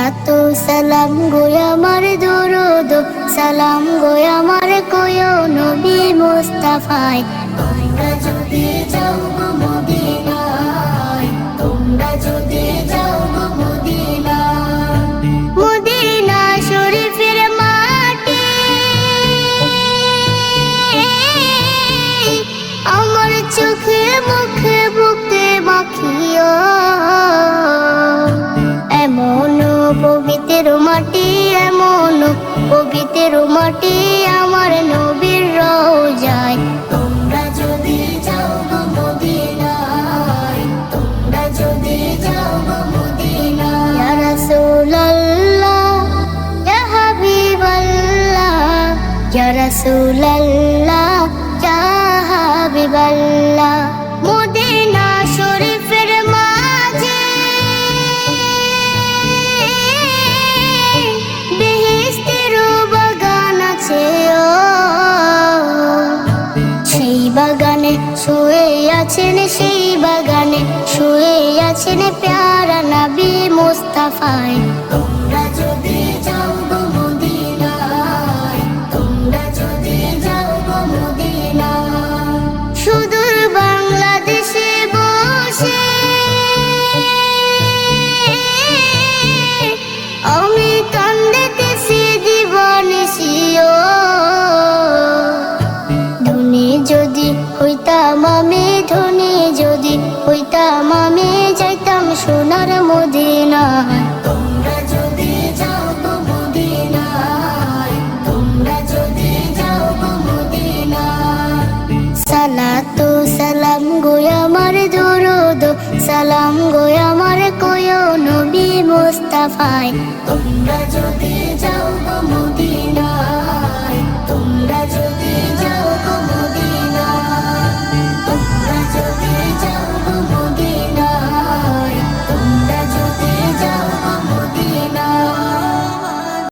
সালাতু সালাম গো আমার দরুদ সালাম গো আমার কয়ো নবী মুস্তাফায়। তোমরা যদি যাও গো মদিনায়, তোমরা যদি যাও গো মদিনায়, মদিনা শরীফের মাটি আমার চোখে মুখে বুকে মাখিও। এমন পবিত্র মাটি, এমন পবিত্র মাটি আমার নবীর রওজায়। তোমরা যদি যাও গো মদিনায়, তোমরা যদি যাও গো মদিনায়। ইয়া রাসূলুল্লাহ ইয়া হাবিবাল্লাহ, ইয়া রাসূলুল্লাহ ইয়া হাবিবাল্লাহ। মদিনা শরীফের মাঝে বেহেশতের বাগান আছে, সেই বাগানে শুয়ে আছেন, সেই বাগানে শুয়ে আছেন প্যারা নবী মুস্তাফায়। তোমরা যদি যাও গো মদিনায়, তোমরা যদি যাও গো মদিনায়। সুদূর বাংলাদেশে বসে আমি কান্দিতেছি দিবানিশিও। ধনী যদি হইতাম আমি, ধনী যদি হইতাম আমি, যাইতাম সোনার মদিনায়। তোমরা যদি যাও গো মদিনায়, তোমরা যদি যাও গো মদিনায়। সালাতু সালাম গো আমার দরুদ সালাম গো আমার কয়ো নবী মুস্তাফায়। তোমরা যদি যাও গো মদিনায়।